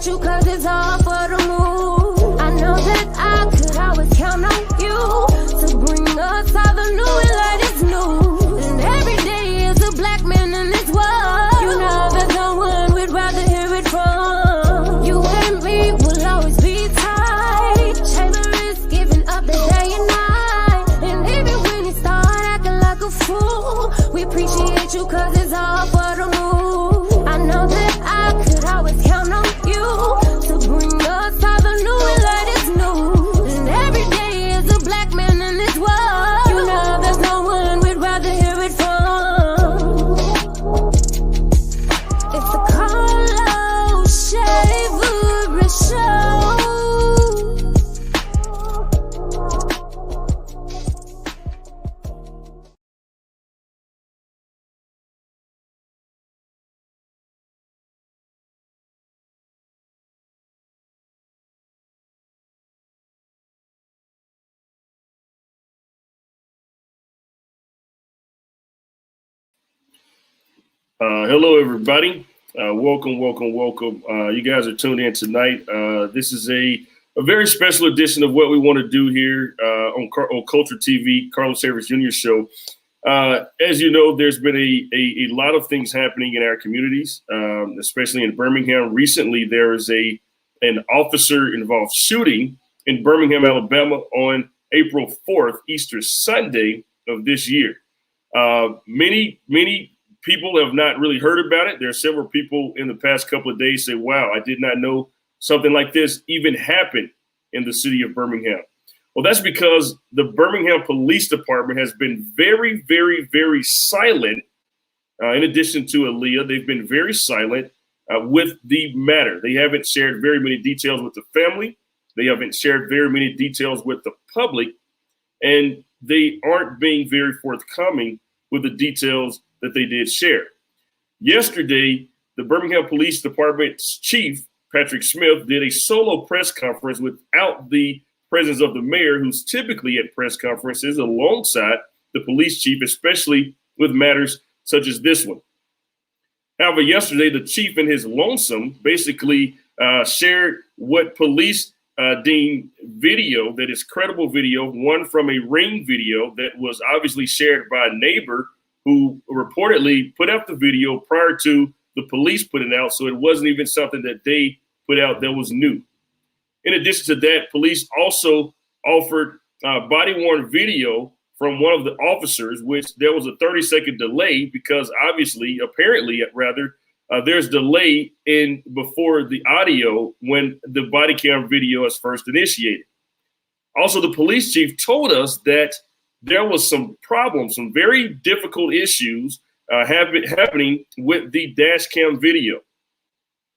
appreciate you cause it's all for the move. I know that I could always count on you to bring us all the new and latest news. And every day is a black man in this world. You know there's no one we'd rather hear it from. You and me will always be tight. Chamber is giving up the day and night. And even when you start acting like a fool, we appreciate you cause it's all for the move. I know that I could always count on you to bring us all the new and latest news. And every day is a black man in this world. You know there's no one we'd rather hear it from. It's the Carlos Shaver Show. Hello, everybody. Welcome. You guys are tuned in tonight. This is a very special edition of what we want to do here on Culture TV, Carlos Savers Jr. Show. As you know, there's been a lot of things happening in our communities, especially in Birmingham. Recently, there is an officer-involved shooting in Birmingham, Alabama on April 4th, Easter Sunday of this year. Many people have not really heard about it. There are several people in the past couple of days say, wow, I did not know something like this even happened in the city of Birmingham. Well, that's because the Birmingham Police Department has been very, very, very silent. In addition to Aaliyah, they've been very silent with the matter. They haven't shared very many details with the family. They haven't shared very many details with the public. And they aren't being very forthcoming with the details that they did share. Yesterday, the Birmingham Police Department's chief, Patrick Smith, did a solo press conference without the presence of the mayor, who's typically at press conferences alongside the police chief, especially with matters such as this one. However, yesterday, the chief in his lonesome basically shared what police deemed video that is credible video, one from a Ring video that was obviously shared by a neighbor who reportedly put out the video prior to the police putting it out. So it wasn't even something that they put out that was new. In addition to that, police also offered body-worn video from one of the officers, which there was a 30-second delay because apparently, there's delay in before the audio when the body cam video is first initiated. Also, the police chief told us that there was some problems, some very difficult issues happening with the dash cam video.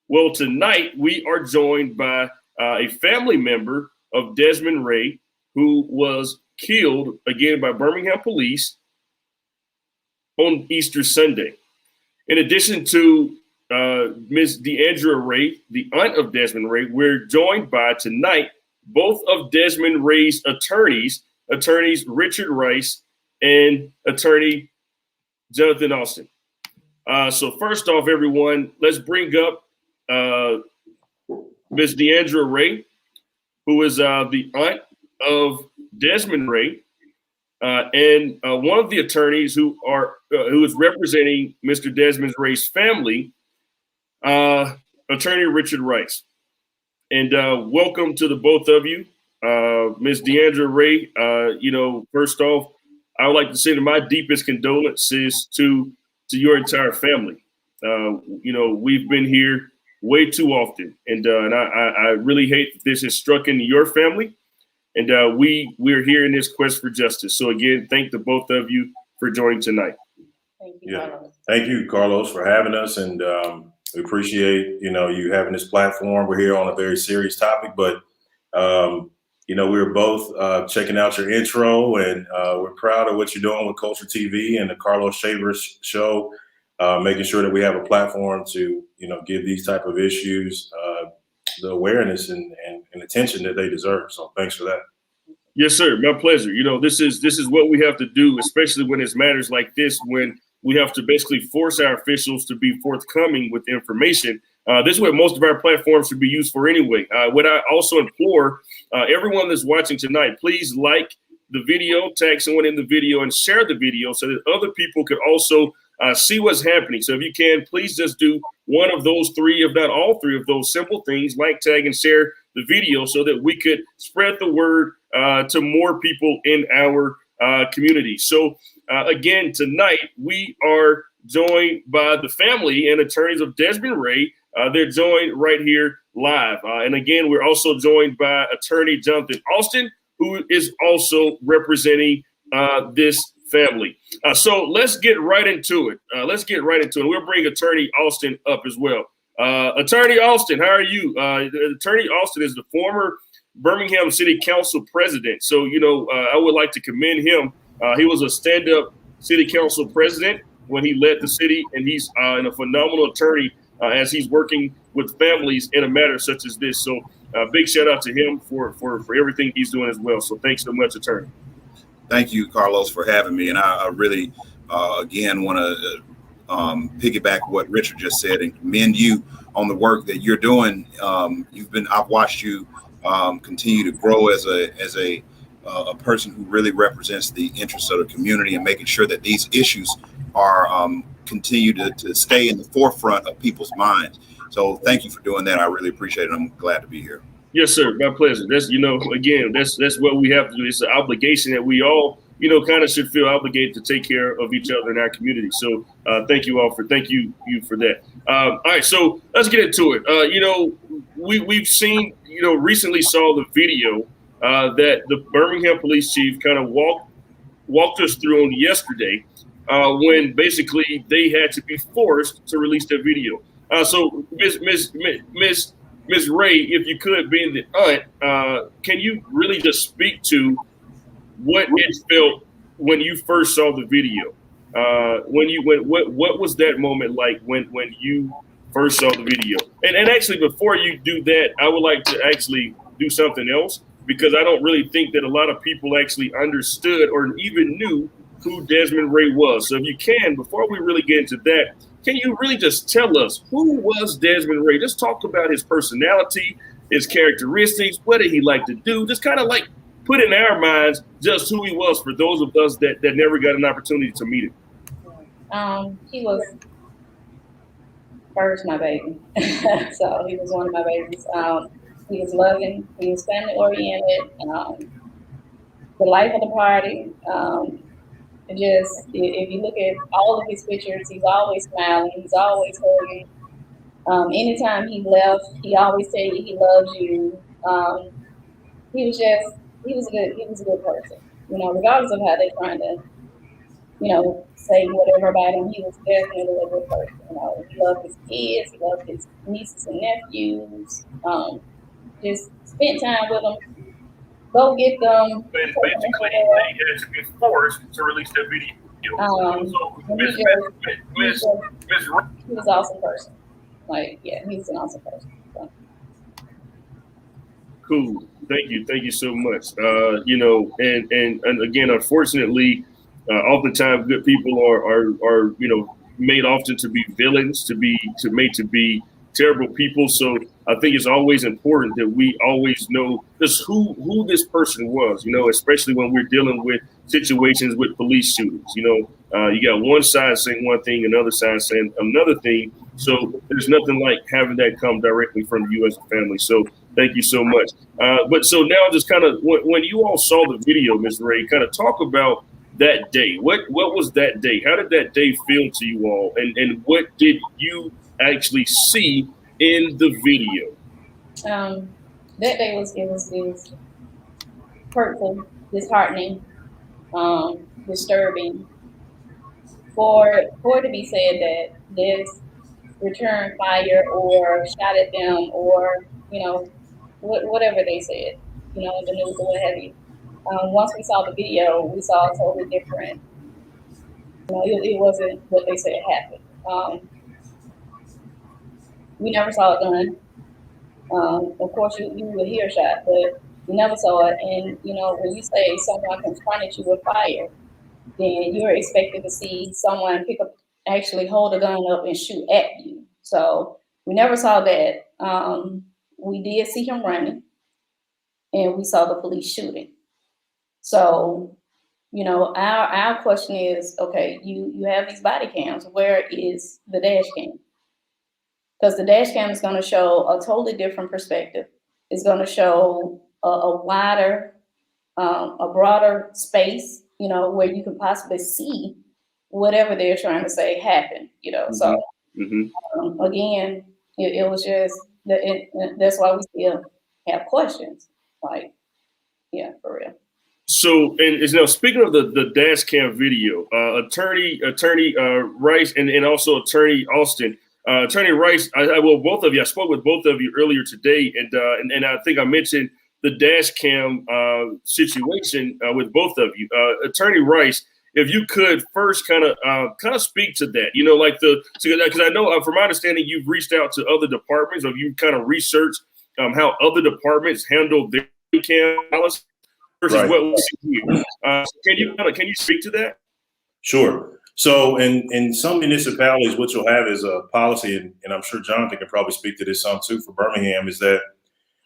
Well, tonight we are joined by a family member of Desmon Ray, who was killed again by Birmingham Police on Easter Sunday. In addition to Ms. Deandra Ray, the aunt of Desmon Ray, we're joined by tonight both of Desmon Ray's attorneys Richard Rice and attorney Johnathan Austin. So first off, everyone, let's bring up Ms. Deandra Ray, who is the aunt of Desmon Ray, and one of the attorneys who is representing Mr. Desmond Ray's family, attorney Richard Rice. And welcome to the both of you. Ms. Deandra Ray, first off, I would like to say my deepest condolences to your entire family. We've been here way too often, and I really hate that this has struck into your family. And we're here in this quest for justice. So again, thank the both of you for joining tonight. Thank you, Carlos. Thank you, Carlos, for having us, and we appreciate you having this platform. We're here on a very serious topic, but we were both checking out your intro, and we're proud of what you're doing with Culture TV and the Carlos Shavers Show, making sure that we have a platform to, give these type of issues the awareness and attention that they deserve. So thanks for that. Yes, sir. My pleasure. This is what we have to do, especially when it's matters like this, when we have to basically force our officials to be forthcoming with information. This is what most of our platforms should be used for anyway. What I also implore everyone that's watching tonight, please like the video, tag someone in the video, and share the video so that other people could also see what's happening. So if you can, please just do one of those three, if not all three of those simple things, like, tag, and share the video so that we could spread the word to more people in our community. So again, tonight we are joined by the family and attorneys of Desmon Ray. They're joined right here live. And again, we're also joined by attorney Johnathan Austin, who is also representing this family. So let's get right into it. We'll bring attorney Austin up as well. Attorney Austin, how are you? Attorney Austin is the former Birmingham City Council president. So, I would like to commend him. He was a stand-up city council president when he led the city, and he's a phenomenal attorney as he's working with families in a matter such as this. So big shout out to him for everything he's doing as well. So thanks so much, attorney. Thank you, Carlos, for having me. And I really, again, want to piggyback what Richard just said and commend you on the work that you're doing. I've watched you continue to grow as a person who really represents the interests of the community and making sure that these issues are continue to stay in the forefront of people's minds. So thank you for doing that. I really appreciate it. I'm glad to be here. Yes, sir. My pleasure. That's, again, that's what we have to do. It's an obligation that we all, kind of should feel obligated to take care of each other in our community. So thank you for that. All right. So let's get into it. We've seen, recently saw the video that the Birmingham Police chief kind of walked us through on yesterday when basically they had to be forced to release that video. So Ms. Ray, if you could, being the aunt, can you really just speak to what it felt when you first saw the video? What was that moment like when you first saw the video? And actually, before you do that, I would like to actually do something else, because I don't really think that a lot of people actually understood or even knew who Desmon Ray was. So if you can, before we really get into that, can you really just tell us who was Desmon Ray? Just talk about his personality, his characteristics, what did he like to do? Just kind of like put in our minds just who he was for those of us that never got an opportunity to meet him. He was first my baby. So he was one of my babies. He was loving, he was family oriented, the life of the party. If you look at all of his pictures, he's always smiling, he's always hugging. Anytime he left, he always said he loves you. He was a good person. Regardless of how they trying to, say whatever about him, he was definitely a good person. He loved his kids, he loved his nieces and nephews. Just spent time with them. Go get them. Basically, they had to be forced to release that video. Ms. Ray. He was an awesome person. He was an awesome person. So. Cool. Thank you so much. And again, unfortunately, oftentimes good people are made often to be villains, to be terrible people. So I think it's always important that we always know just who this person was, especially when we're dealing with situations with police shootings. You got one side saying one thing, another side saying another thing. So there's nothing like having that come directly from you as a family. So thank you so much. But so now just kind of when you all saw the video, Ms. Ray, kind of talk about that day. What was that day? How did that day feel to you all? And what did you actually see in the video? That day was hurtful, disheartening, disturbing. For it to be said that this returned fire or shot at them or whatever they said, in the news or what have you. Once we saw the video, we saw a totally different. It wasn't what they said happened. We never saw a gun. Of course, you would hear a shot, but you never saw it. And when you say someone confronted you with fire, then you're expected to see someone actually hold a gun up and shoot at you. So We never saw that. We did see him running, and we saw the police shooting. So, our question is, okay, you have these body cams. Where is the dash cam? Because the dash cam is going to show a totally different perspective. It's going to show a wider, a broader space, where you can possibly see whatever they're trying to say happened, So again, it was just that's why we still have questions. Like, yeah, for real. So, and now speaking of the dash cam video, attorney Rice and also attorney Austin, attorney Rice, both of you. I spoke with both of you earlier today, and I think I mentioned the dash cam situation with both of you. Attorney Rice, if you could first kind of speak to that, because I know from my understanding you've reached out to other departments, or you kind of researched how other departments handle their cam policy versus Right. what we see here. Can you speak to that? Sure. So in some municipalities, what you'll have is a policy, and I'm sure Johnathan can probably speak to this some too for Birmingham, is that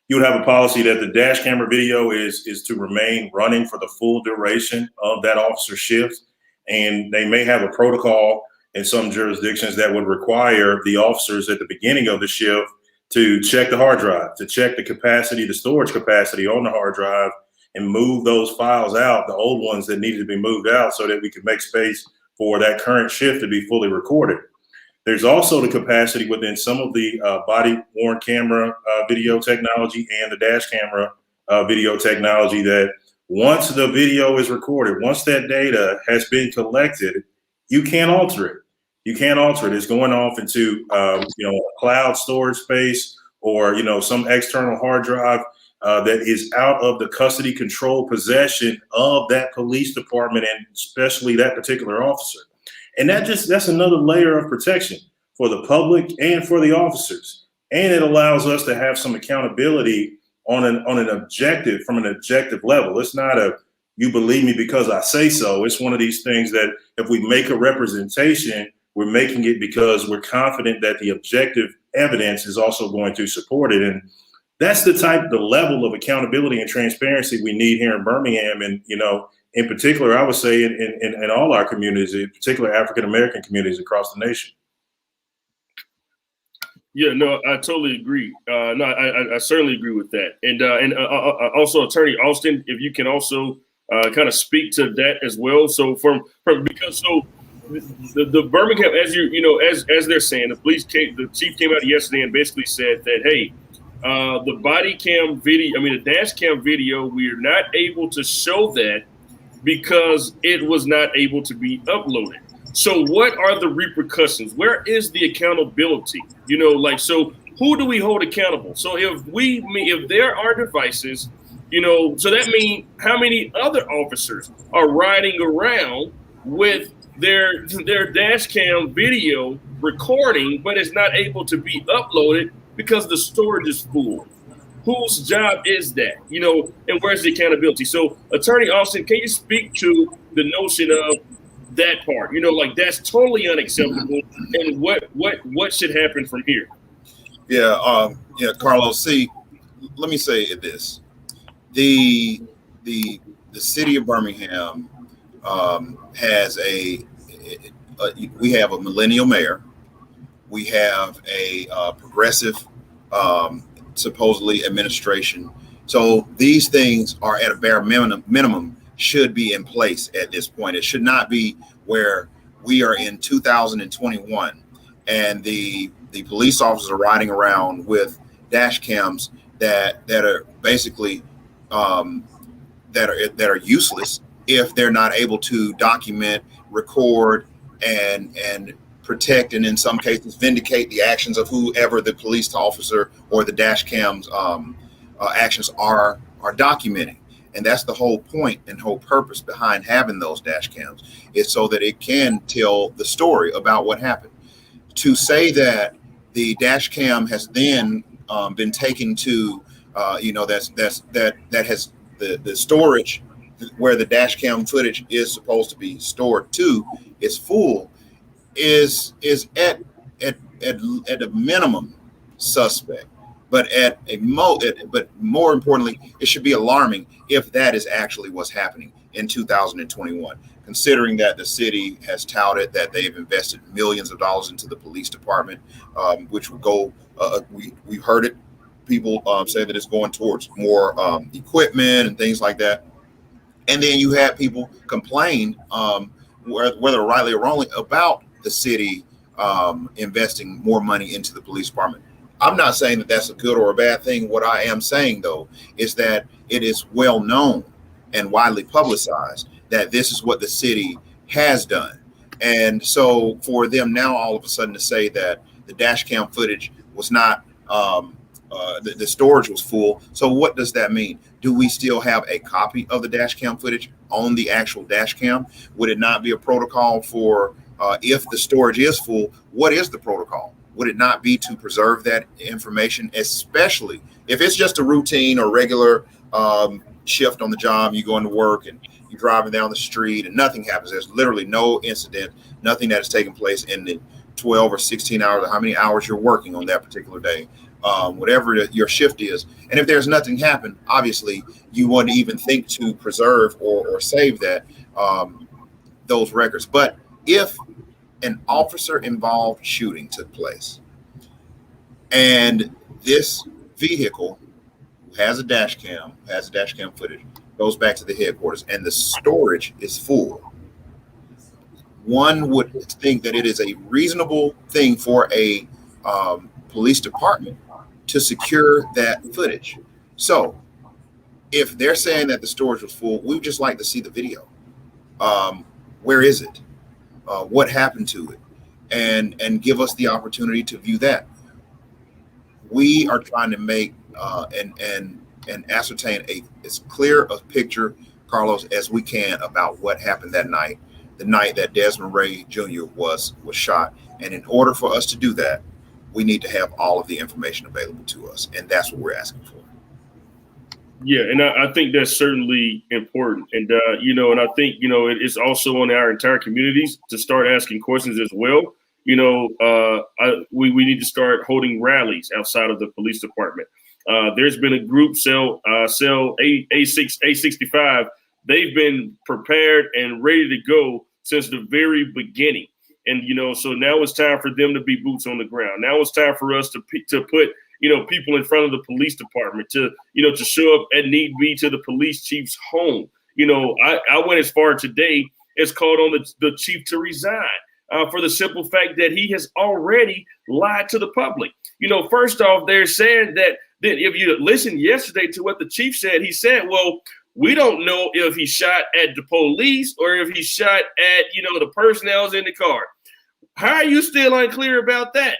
you would have a policy that the dash camera video is to remain running for the full duration of that officer's shift. And they may have a protocol in some jurisdictions that would require the officers at the beginning of the shift to check the hard drive, to check the capacity, the storage capacity on the hard drive, and move those files out, the old ones that needed to be moved out, so that we could make space for that current shift to be fully recorded. There's also the capacity within some of the body-worn camera video technology and the dash camera video technology that once the video is recorded, once that data has been collected, you can't alter it. You can't alter it. It's going off into a cloud storage space or some external hard drive that is out of the custody, control, possession of that police department, and especially that particular officer. And that's another layer of protection for the public and for the officers. And it allows us to have some accountability on an objective, from an objective level. It's not you believe me because I say so. It's one of these things that if we make a representation, we're making it because we're confident that the objective evidence is also going to support it. And that's the level of accountability and transparency we need here in Birmingham. And, in particular, I would say in all our communities, in particular African-American communities across the nation. Yeah, no, I totally agree. I certainly agree with that. And also, Attorney Austin, if you can also kind of speak to that as well. So the Birmingham, as they're saying, the chief came out yesterday and basically said that, hey, the body cam video, the dash cam video, we're not able to show that because it was not able to be uploaded. So what are the repercussions? Where is the accountability? So who do we hold accountable? So if there are devices, so that means how many other officers are riding around with their dash cam video recording, but it's not able to be uploaded because the storage is full? Whose job is that? And where's the accountability? So, Attorney Austin, can you speak to the notion of that part? That's totally unacceptable. And what should happen from here? Yeah, Carlos. See, let me say this: the city of Birmingham has we have a millennial mayor. We have a progressive, supposedly, administration. So these things are at a bare minimum should be in place at this point. It should not be where we are in 2021 and the police officers are riding around with dash cams that are basically that are useless if they're not able to document, record, and protect, and in some cases vindicate the actions of whoever the police officer or the dash cams actions are documenting. And that's the whole point and whole purpose behind having those dash cams, is so that it can tell the story about what happened. To say that the dash cam has then been taken to that has the storage where the dash cam footage is supposed to be stored to is full is at a minimum suspect. But but more importantly, it should be alarming if that is actually what's happening in 2021, considering that the city has touted that they've invested millions of dollars into the police department, which would go. We've heard it. People say that it's going towards more equipment and things like that. And then you had people complain, whether rightly or wrongly, about the city investing more money into the police department. I'm not saying that that's a good or a bad thing. What I am saying, though, is that it is well known and widely publicized that this is what the city has done. And so for them now all of a sudden to say that the dash cam footage was not, the storage was full. So what does that mean? Do we still have a copy of the dash cam footage on the actual dash cam? Would it not be a protocol for if the storage is full, what is the protocol? Would it not be to preserve that information, especially if it's just a routine or regular shift on the job, you go into work and you're driving down the street and nothing happens. There's literally no incident, nothing that has taken place in the 12 or 16 hours, or how many hours you're working on that particular day, whatever your shift is. And if there's nothing happen, obviously you wouldn't even think to preserve or save that those records. But if an officer involved shooting took place and this vehicle has a dash cam footage, goes back to the headquarters and the storage is full, one would think that it is a reasonable thing for a police department to secure that footage. So if they're saying that the storage was full, we would just like to see the video. Where is it? What happened to it? And give us the opportunity to view that. We are trying to make and ascertain as clear a picture, Carlos, as we can about what happened that night, the night that Desmon Ray Jr. was shot. And in order for us to do that, we need to have all of the information available to us, and that's what we're asking for. Yeah, and I think that's certainly important. And, and I think, it's also on our entire communities to start asking questions as well. We need to start holding rallies outside of the police department. There's been a group, Cell A65. They've been prepared and ready to go since the very beginning. And, so now it's time for them to be boots on the ground. Now it's time for us to put people in front of the police department, to show up at need be to the police chief's home. I went as far today as called on the chief to resign for the simple fact that he has already lied to the public. First off, they're saying that if you listened yesterday to what the chief said, he said, well, we don't know if he shot at the police or if he shot at, the person that was in the car. How are you still unclear about that?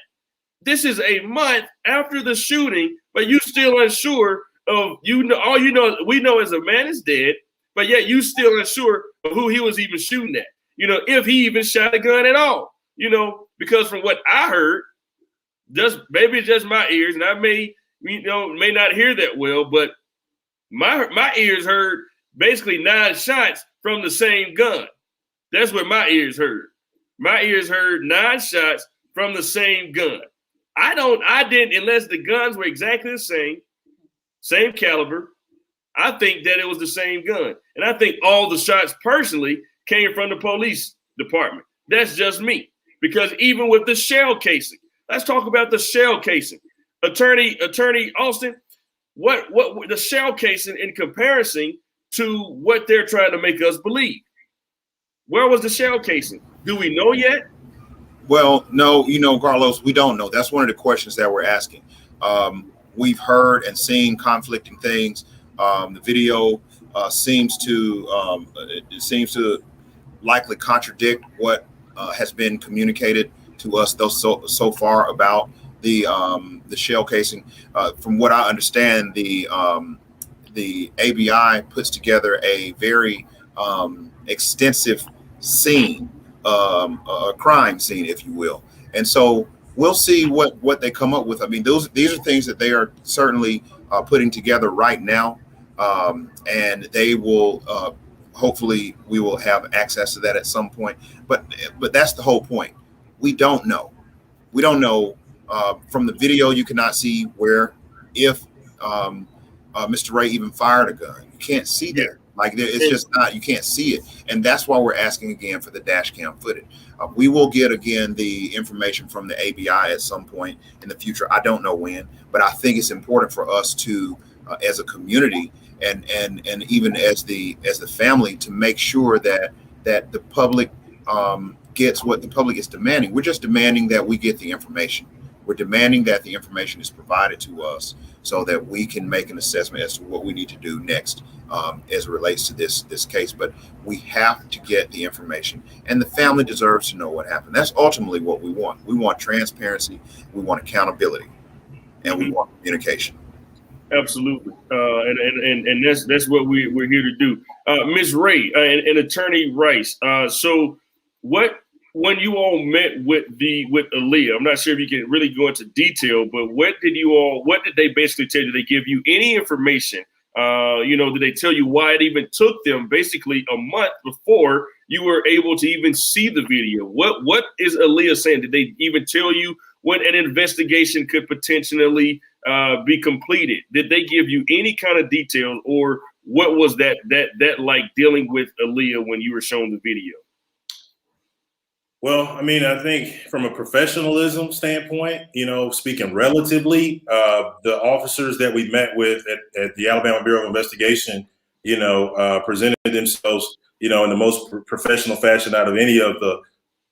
This is a month after the shooting, but you still unsure of, all we know is a man is dead, but yet you still unsure of who he was even shooting at, if he even shot a gun at all, because from what I heard, maybe it's just my ears, and I may not hear that well, but my ears heard basically 9 shots from the same gun. That's what my ears heard. My ears heard 9 shots from the same gun. I didn't, unless the guns were exactly the same caliber. I think that it was the same gun. And I think all the shots personally came from the police department. That's just me. Because even with the shell casing, let's talk about the shell casing. Attorney Austin, what the shell casing in comparison to what they're trying to make us believe? Where was the shell casing? Do we know yet? Well, no, Carlos, we don't know. That's one of the questions that we're asking. We've heard and seen conflicting things. The video seems to likely contradict what has been communicated to us so far about the shell casing. From what I understand, the ABI puts together a very extensive scene. A crime scene, if you will. And so we'll see what they come up with. I mean, these are things that they are certainly putting together right now. And they will, hopefully we will have access to that at some point. But that's the whole point. We don't know. We don't know From the video, you cannot see if Mr. Ray even fired a gun. You can't see that. Like it's just not, you can't see it. And that's why we're asking again for the dash cam footage. We will get again the information from the ABI at some point in the future. I don't know when, but I think it's important for us to, as a community and even as the family, to make sure that the public gets what the public is demanding. We're just demanding that we get the information. We're demanding that the information is provided to us so that we can make an assessment as to what we need to do next as it relates to this case. But we have to get the information, and the family deserves to know what happened. That's ultimately what we want. We want transparency, we want accountability, and we want communication. Absolutely, and that's what we're here to do. Ms. Ray and Attorney Rice. So when you all met with Aaliyah, I'm not sure if you can really go into detail, but what did they basically tell you? Did they give you any information? Did they tell you why it even took them basically a month before you were able to even see the video? What is Aaliyah saying? Did they even tell you when an investigation could potentially be completed? Did they give you any kind of details, or what was that like dealing with Aaliyah when you were shown the video? Well, I mean, I think from a professionalism standpoint, speaking relatively, the officers that we met with at the Alabama Bureau of Investigation, presented themselves, in the most professional fashion out of any of the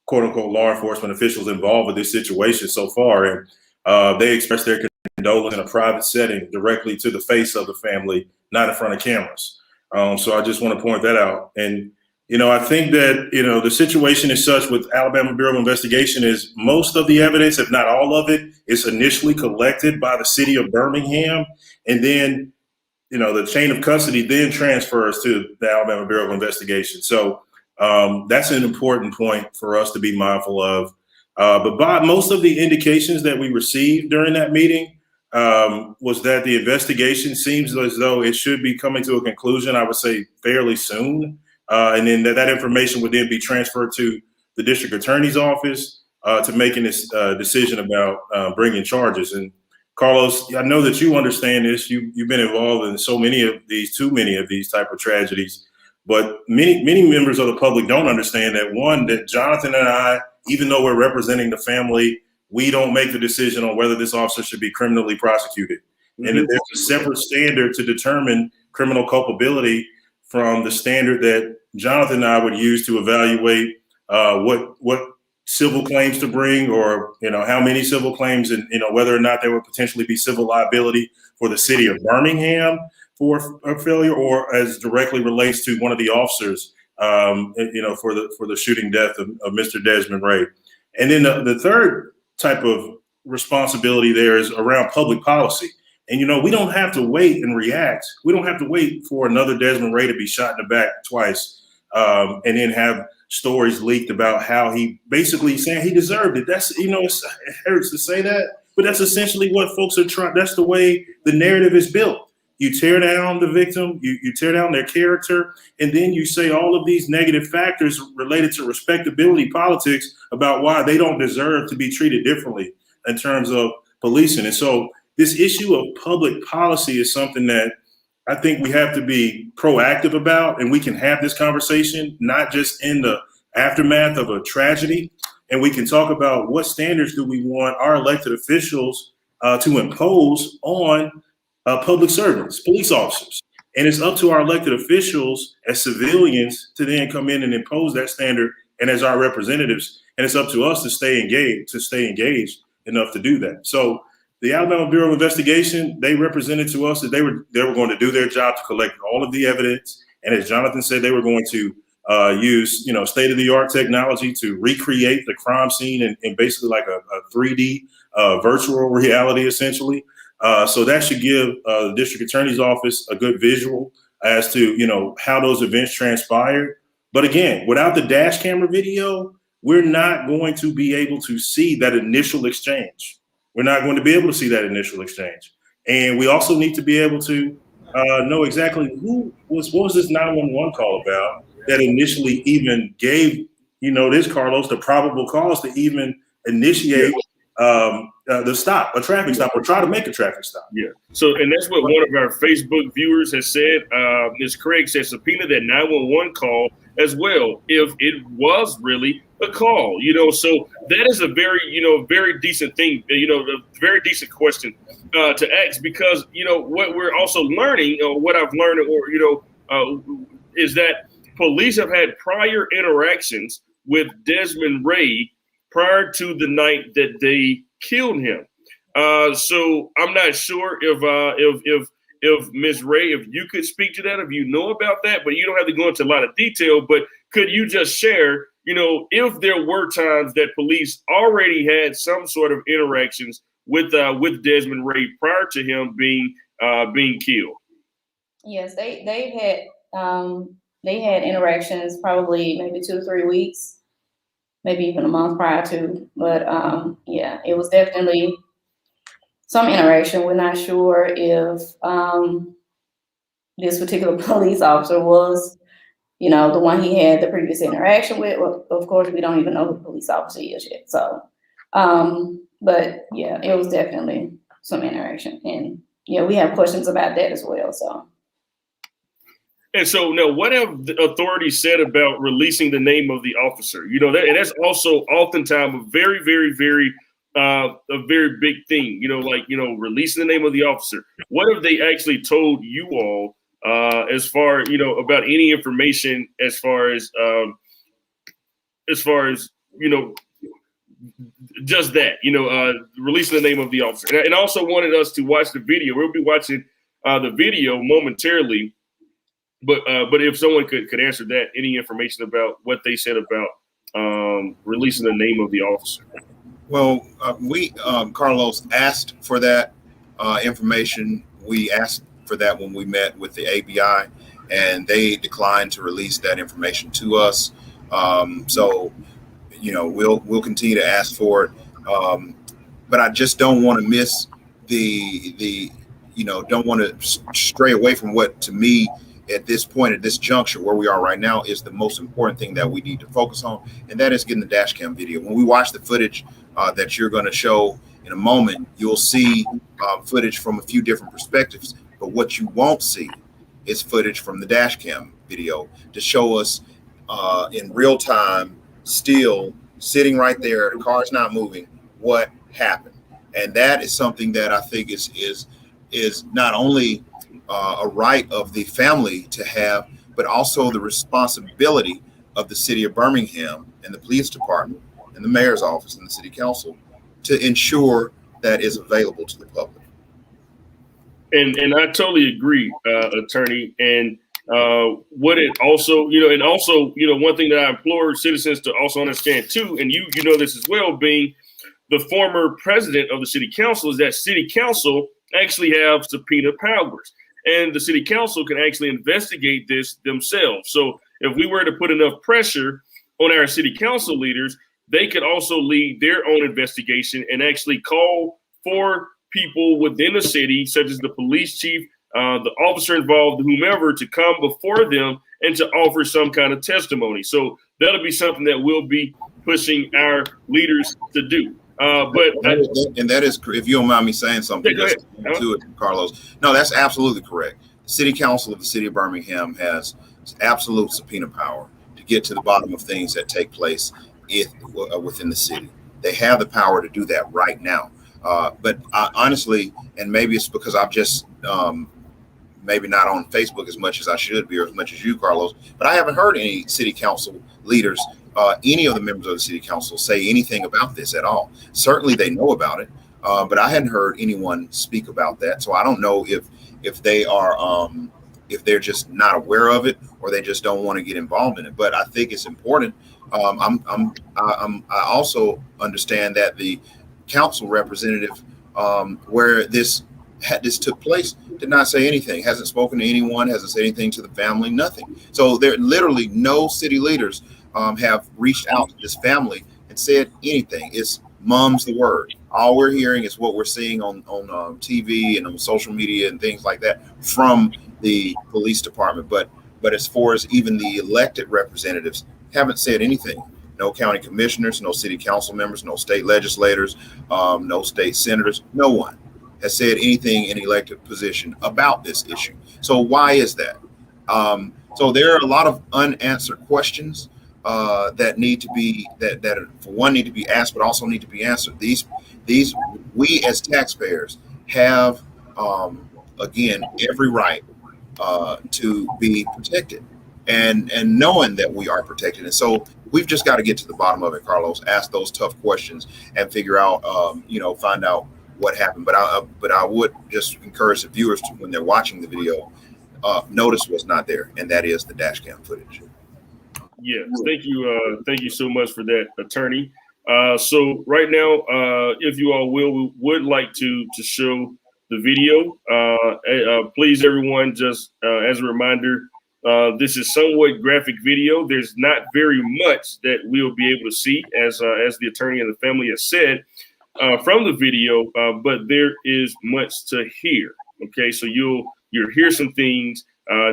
quote unquote law enforcement officials involved with this situation so far. And they expressed their condolence in a private setting directly to the face of the family, not in front of cameras. So I just want to point that out. And I think that, the situation is such with Alabama Bureau of Investigation is most of the evidence, if not all of it, is initially collected by the city of Birmingham. And then, the chain of custody then transfers to the Alabama Bureau of Investigation. So that's an important point for us to be mindful of. But by most of the indications that we received during that meeting was that the investigation seems as though it should be coming to a conclusion, I would say fairly soon. And then that information would then be transferred to the district attorney's office to making this decision about bringing charges. And Carlos, I know that you understand this. You've been involved in too many of these type of tragedies. But many members of the public don't understand that, one, that Johnathan and I, even though we're representing the family, we don't make the decision on whether this officer should be criminally prosecuted. Mm-hmm. And that there's a separate standard to determine criminal culpability from the standard that Johnathan and I would use to evaluate what civil claims to bring, or how many civil claims, and whether or not there would potentially be civil liability for the city of Birmingham for a failure, or as directly relates to one of the officers, for the shooting death of Mr. Desmon Ray. And then the third type of responsibility there is around public policy. And, we don't have to wait and react. We don't have to wait for another Desmon Ray to be shot in the back twice and then have stories leaked about how he basically saying he deserved it. That's, it hurts to say that, but that's essentially what folks are trying. That's the way the narrative is built. You tear down the victim, you tear down their character, and then you say all of these negative factors related to respectability politics about why they don't deserve to be treated differently in terms of policing. And so this issue of public policy is something that I think we have to be proactive about, and we can have this conversation, not just in the aftermath of a tragedy. And we can talk about what standards do we want our elected officials to impose on public servants, police officers. And it's up to our elected officials as civilians to then come in and impose that standard, and as our representatives, and it's up to us to stay engaged enough to do that. So the Alabama Bureau of Investigation, they represented to us that they were going to do their job to collect all of the evidence. And as Johnathan said, they were going to use, state-of-the-art technology to recreate the crime scene in basically like a 3D virtual reality, essentially. So that should give the district attorney's office a good visual as to, how those events transpired. But again, without the dash camera video, we're not going to be able to see that initial exchange. We're not going to be able to see that initial exchange. And we also need to be able to know exactly what was this 911 call about that initially even gave, this Carlos, the probable cause to even initiate the stop, a traffic stop, or try to make a traffic stop. Yeah. So, and that's what one of our Facebook viewers has said. Ms. Craig said subpoena that 911 call as well, if it was really a call, so that is a very, very decent thing, a very decent question to ask, because, what we're also learning, or what I've learned, is that police have had prior interactions with Desmon Ray prior to the night that they killed him. So I'm not sure if Ms. Ray, if you could speak to that, if you know about that, but you don't have to go into a lot of detail. But could you just share, if there were times that police already had some sort of interactions with Desmon Ray prior to him being killed? Yes, they had interactions probably maybe 2 or 3 weeks, maybe even a month prior to. But yeah, it was definitely some interaction. We're not sure if this particular police officer was, the one he had the previous interaction with. Well, of course, we don't even know who the police officer is yet. So, but yeah, it was definitely some interaction. And yeah, we have questions about that as well. So. And so now, what have the authorities said about releasing the name of the officer? And that's also oftentimes a very, very, very a very big thing. Releasing the name of the officer. What have they actually told you all as far about any information as far as just that releasing the name of the officer, and also wanted us to watch the video. We'll be watching the video momentarily. But if someone could answer that, any information about what they said about releasing the name of the officer. Well, we, Carlos, asked for that information. We asked for that when we met with the ABI, and they declined to release that information to us. So, we'll continue to ask for it. But I just don't want to miss don't want to stray away from what, to me, at this point, at this juncture where we are right now, is the most important thing that we need to focus on, and that is getting the dash cam video. When we watch the footage that you're going to show in a moment, you'll see footage from a few different perspectives, but what you won't see is footage from the dash cam video to show us in real time, still sitting right there, the car's not moving, what happened. And that is something that I think is not only a right of the family to have, but also the responsibility of the city of Birmingham and the police department and the mayor's office and the city council to ensure that is available to the public. And I totally agree, attorney. And what it also, and also, one thing that I implore citizens to also understand too, and you know this as well, being the former president of the city council, is that city council actually have subpoena powers. And the city council can actually investigate this themselves. So if we were to put enough pressure on our city council leaders, they could also lead their own investigation and actually call for people within the city, such as the police chief, the officer involved, whomever, to come before them and to offer some kind of testimony. So that'll be something that we'll be pushing our leaders to do. That is, if you don't mind me saying something to it, Carlos. No, that's absolutely correct. The city council of the city of Birmingham has absolute subpoena power to get to the bottom of things that take place within the city. They have the power to do that right now. But honestly, and maybe it's because I've just maybe not on Facebook as much as I should be, or as much as you, Carlos, but I haven't heard any city council leaders, any of the members of the city council, say anything about this at all. Certainly they know about it, but I hadn't heard anyone speak about that. So I don't know if they are if they're just not aware of it, or they just don't want to get involved in it. But I think it's important. I also understand that the council representative, where this took place, did not say anything, hasn't spoken to anyone, hasn't said anything to the family, nothing. So there literally no city leaders have reached out to this family and said anything. It's mum's the word. All we're hearing is what we're seeing on TV and on social media and things like that from the police department. But as far as even the elected representatives, haven't said anything. no county commissioners, no city council members, no state legislators, no state senators. No one has said anything in elected position about this issue. So why is that? So there are a lot of unanswered questions that need to be that for one need to be asked, but also need to be answered. These we as taxpayers have again every right to be protected, and knowing that we are protected. And so we've just got to get to the bottom of it, Carlos. Ask those tough questions and figure out, find out what happened. But I would just encourage the viewers to, when they're watching the video, notice what's not there, and that is the dash cam footage. Yes, thank you. Thank you so much for that, attorney. So right now, if you all will, we would like to show the video. Please, everyone, just as a reminder, this is somewhat graphic video. There's not very much that we'll be able to see, as the attorney and the family has said from the video, but there is much to hear. Okay, so you'll hear some things.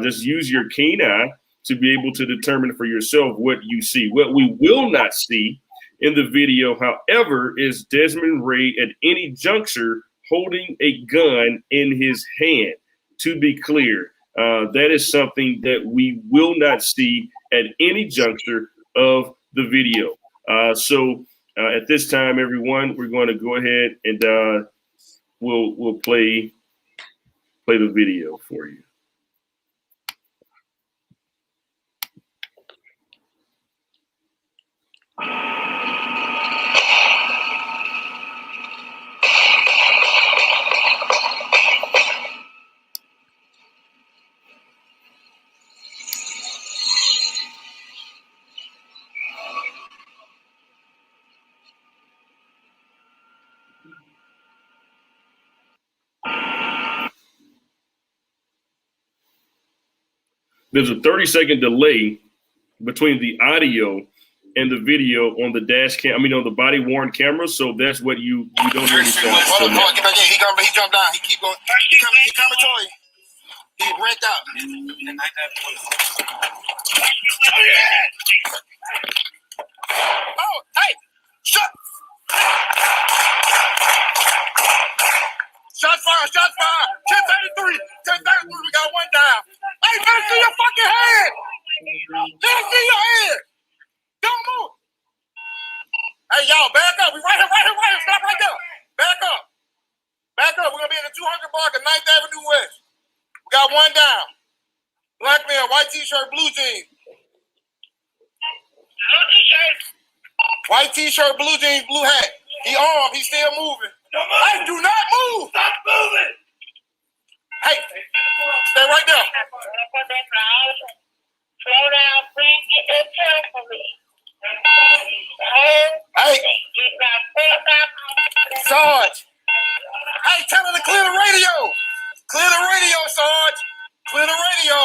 Just use your keen eye to be able to determine for yourself what you see. What we will not see in the video, however, is Desmon Ray at any juncture holding a gun in his hand. To be clear, that is something that we will not see at any juncture of the video. So at this time, everyone, we're going to go ahead and we'll play the video for you. There's a 30-second delay between the audio and the video on the dash cam. I mean, on the body worn camera. So that's what you don't hear. Hold on, get back in. He jumped down. He keep going. He coming toward you. He ranked out. Oh, hey, shut. Shots fired. 10:33. 10:33. We got one down. Hey, let me see your fucking hand. Let me see your hand. Don't move. Hey, y'all, back up. We right here. Stop right there. Back up. We're going to be in the 200 block of 9th Avenue West. We got one down. Black man, white t-shirt, blue jeans. White t-shirt, blue jeans, blue hat. He armed. He's still moving. Hey, do not move. Stop moving. Hey, stay right there. Slow down, please get that tail for me. Hey, Sarge. Hey, tell him to clear the radio. Clear the radio, Sarge. Clear the radio.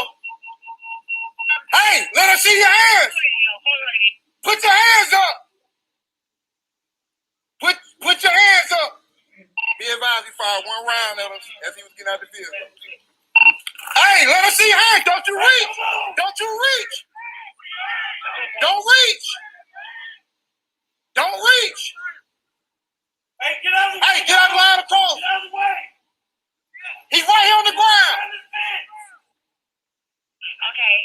Hey, let us see your hands. Put your hands up. Put your hands up. Be advised, he fired one round at us as he was getting out the field. Hey, let us see your hands. Don't you reach. Don't reach. Hey, get out of the line of cross. He's right here on the ground. Okay,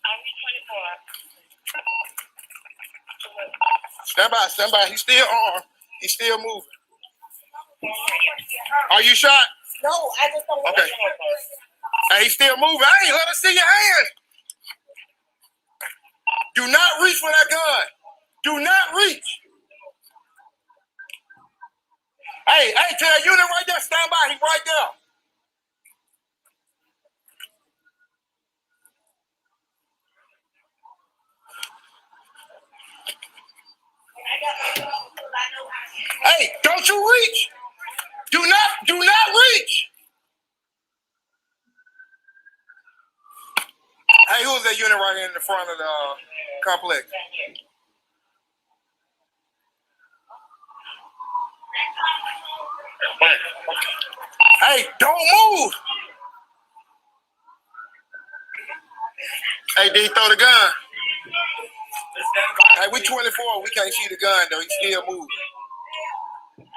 I'll be 24. Stand by. He's still armed. He's still moving. Are you shot? No, I just don't want Okay. Hey, he's still moving. Hey, let us see your hands. Do not reach for that gun. Do not reach. Hey, to that unit right there, stand by. He's right there. Hey, don't you reach. Do not reach. Hey, who's that unit right in the front of the complex? Hey, don't move. Hey, D, throw the gun. Hey, we 24. We can't see the gun though. He's still moving.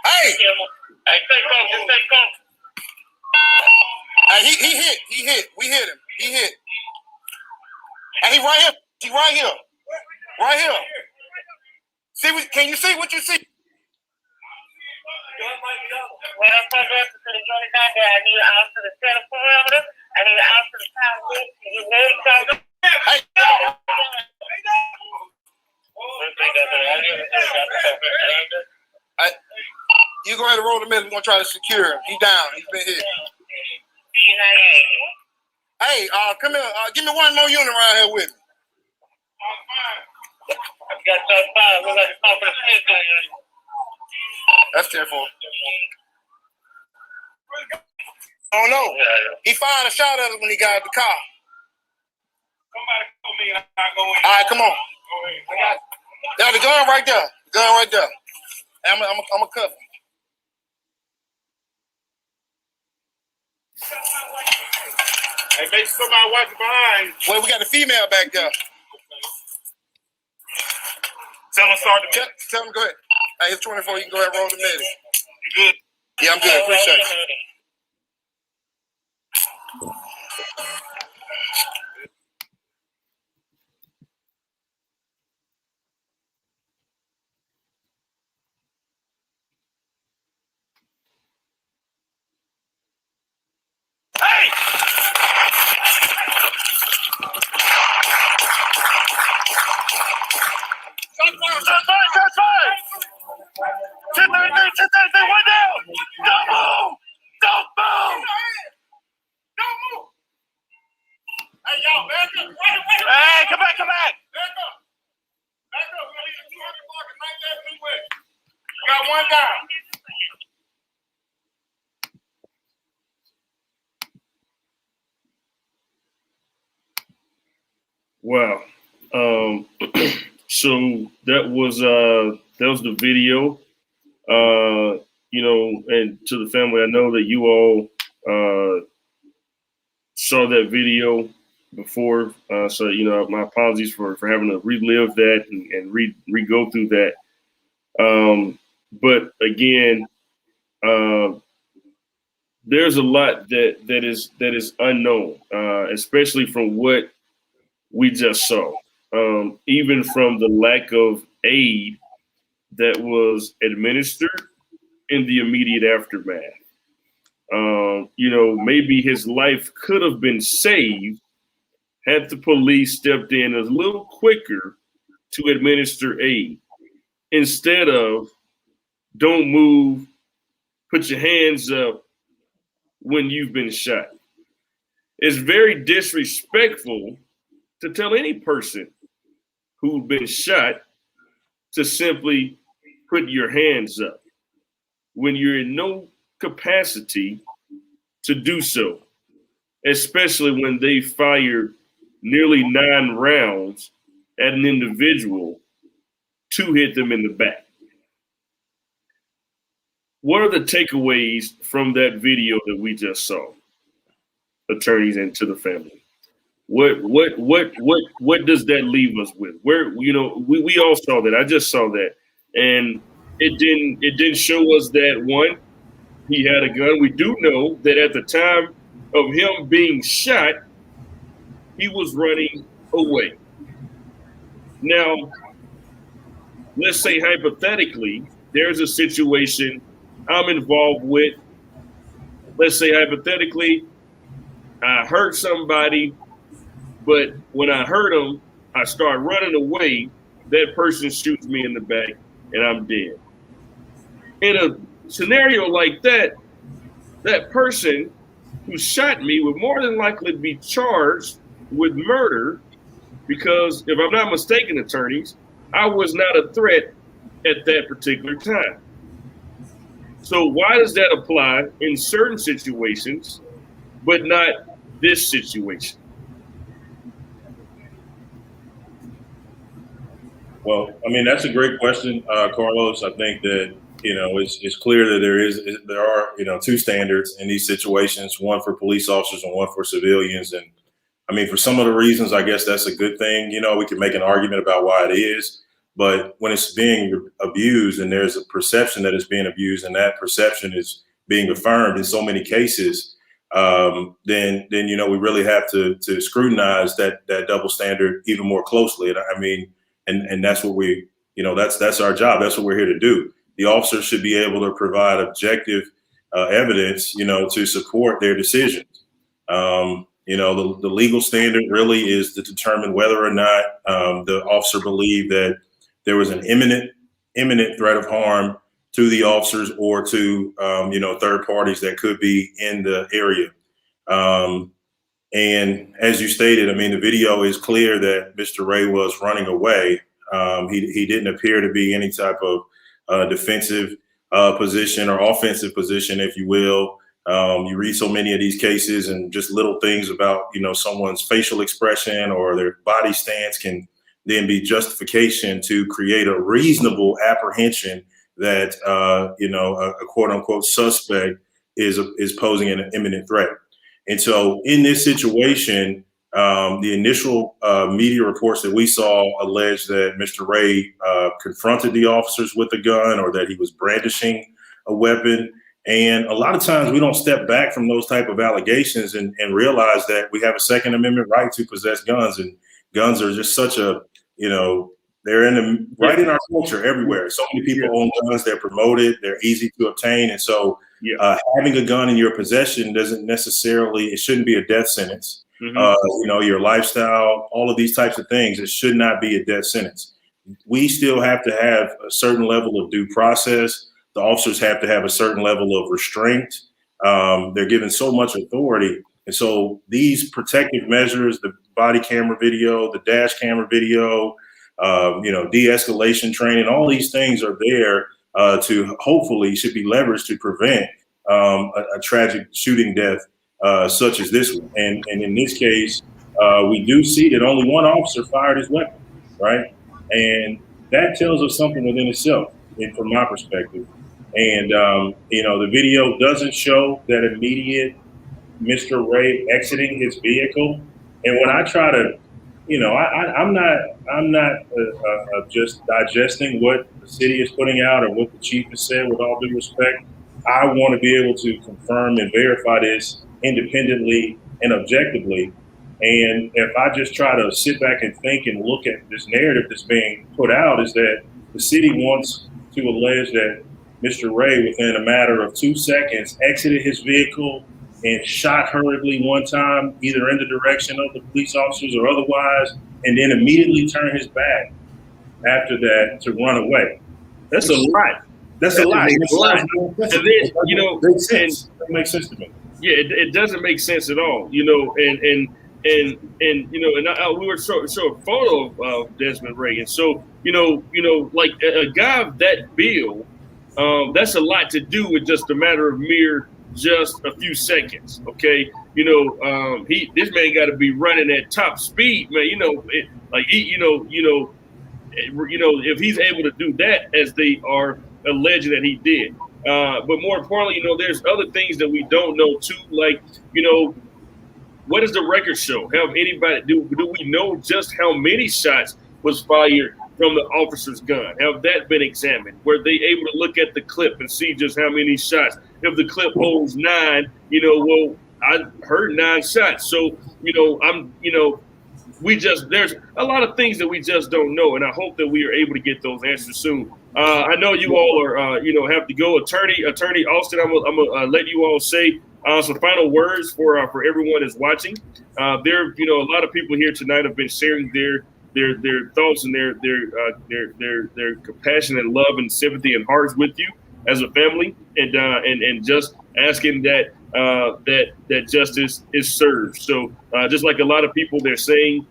Hey. Hey, stay close. Just stay close. Hey, he hit. He hit. We hit him. He hit. And he right here. He right here. Right here. See what? Can you see what you see? When I come back to the Johnathan, I need an ounce to the center perimeter. I need an ounce to the power width. You ready to go? Hey. You go ahead and roll the middle. We're gonna try to secure him. He's down. He's been hit. Hey, come here. Give me one more unit around here with me. I got that fire. We're going to call for the safety unit. That's 10-4. Oh no. He fired a shot at us when he got out the car. Somebody call me and I'll go in. All right, come on. Yeah, the gun right there. The gun right there. I'm a cover. Hey, make sure somebody watch behind. Well, we got the female back there. Tell them start the Tell him go ahead. Hey, it's 24. You can go ahead and roll the medic. You good? Yeah, I'm good. Appreciate it. Hey! Shot fire! 10-33, 1 down! Don't move! Don't move! Don't move. Hey, y'all, back up. Hey, come back! Back up. Back up. We're going to leave the 200 block and 19 freeway. Got one down. Wow. So that was the video. You know, and to the family, I know that you all saw that video before. So, you know, my apologies for having to relive that and re-go through that. But again, there's a lot that is unknown, especially from what we just saw. Even from the lack of aid that was administered in the immediate aftermath. You know, maybe his life could have been saved had the police stepped in a little quicker to administer aid instead of don't move, put your hands up when you've been shot. It's very disrespectful to tell any person who's been shot to simply put your hands up when you're in no capacity to do so, especially when they fired nearly 9 rounds at an individual to hit them in the back. What are the takeaways from that video that we just saw, attorneys and to the family? What does that leave us with? Where, you know, we all saw that. I just saw that, and it didn't show us that one, he had a gun. We do know that at the time of him being shot, he was running away. Now, let's say hypothetically, there's a situation I'm involved with. Let's say hypothetically, I hurt somebody, but when I hurt him, I start running away. That person shoots me in the back, and I'm dead. In a scenario like that, that person who shot me would more than likely be charged with murder because, if I'm not mistaken, attorneys, I was not a threat at that particular time. So why does that apply in certain situations, but not this situation? Well, I mean, that's a great question, Carlos. I think that, you know, it's clear that there are, you know, 2 standards in these situations, one for police officers and one for civilians. And I mean, for some of the reasons, I guess that's a good thing. You know, we can make an argument about why it is, But when it's being abused and there's a perception that it's being abused and that perception is being affirmed in so many cases, then we really have to scrutinize that double standard even more closely. And I mean, and that's what that's our job. That's what we're here to do. The officers should be able to provide objective evidence, to support their decisions. The legal standard really is to determine whether or not the officer believed that there was an imminent threat of harm to the officers or to, third parties that could be in the area. And as you stated, I mean, the video is clear that Mr. Ray was running away. He didn't appear to be any type of defensive position or offensive position, if you will. You read so many of these cases and just little things about, someone's facial expression or their body stance can then be justification to create a reasonable apprehension that, a quote unquote suspect is posing an imminent threat. And so in this situation, the initial media reports that we saw alleged that Mr. Ray confronted the officers with a gun or that he was brandishing a weapon. And a lot of times we don't step back from those type of allegations and realize that we have a Second Amendment right to possess guns. And guns are just such a, they're right in our culture everywhere. So many people own guns, they're promoted, they're easy to obtain. And so having a gun in your possession doesn't necessarily, it shouldn't be a death sentence. Mm-hmm. Your lifestyle, all of these types of things, it should not be a death sentence. We still have to have a certain level of due process. The officers have to have a certain level of restraint. They're given so much authority. And so these protective measures, the body camera video, the dash camera video, de-escalation training, all these things are there to hopefully should be leveraged to prevent a tragic shooting death such as this one. And in this case, we do see that only one officer fired his weapon, right? And that tells us something within itself, and from my perspective. And, the video doesn't show that immediate Mr. Ray exiting his vehicle. And when I try to, I'm not just digesting what the city is putting out or what the chief has said, with all due respect. I want to be able to confirm and verify this independently and objectively. And if I just try to sit back and think and look at this narrative that's being put out, is that the city wants to allege that Mr. Ray, within a matter of 2 seconds, exited his vehicle and shot hurriedly one time, either in the direction of the police officers or otherwise, and then immediately turned his back after that to run away. That's a lot. That's a lot. And then, makes sense. That makes sense to me. Yeah, it doesn't make sense at all. We were showing a photo of Desmon Ray, and so like a guy of that build, that's a lot to do with just a matter of just a few seconds. Okay, this man got to be running at top speed, man. If he's able to do that, as they are alleging that he did. But more importantly, there's other things that we don't know too, like, what does the record show? Have anybody do we know just how many shots was fired from the officer's gun? Have that been examined? Were they able to look at the clip and see just how many shots? If the clip holds 9, I heard 9 shots. So, there's a lot of things that we just don't know. And I hope that we are able to get those answers soon. I know you all are, have to go. Attorney Austin, I'm gonna let you all say some final words for everyone that's watching. A lot of people here tonight have been sharing their thoughts and their compassion and love and sympathy and hearts with you as a family, and just asking that justice is served. So just like a lot of people, they're saying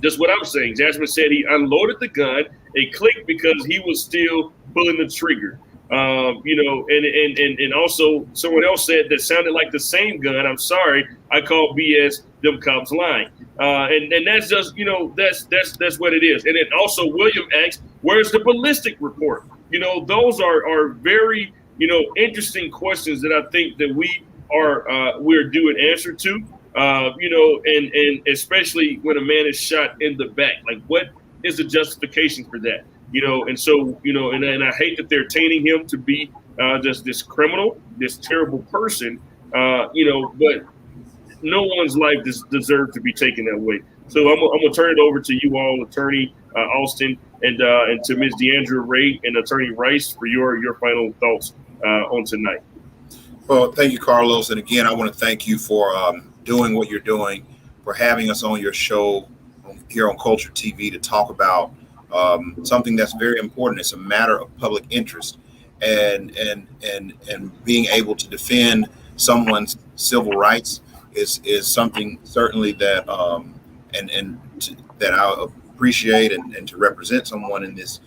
just what I'm saying. Jasmine said he unloaded the gun. It clicked because he was still pulling the trigger. And also someone else said that sounded like the same gun. I'm sorry, I call BS. Them cops lying. And that's just, that's what it is. And then also William asked, where's the ballistic report? Those are very, interesting questions that I think that we're due an answer to. And especially when a man is shot in the back, like what is the justification for that? And so, and I hate that they're tainting him to be just this criminal, this terrible person, but no one's life deserves to be taken that way. So I'm gonna turn it over to you all, Attorney Austin, and to Ms. Deandra Ray and Attorney Rice for your final thoughts on tonight. Well, thank you, Carlos. And again, I want to thank you for doing what you're doing, for having us on your show here on Culture TV to talk about something that's very important. It's a matter of public interest, and being able to defend someone's civil rights is something certainly that that I appreciate, and to represent someone in this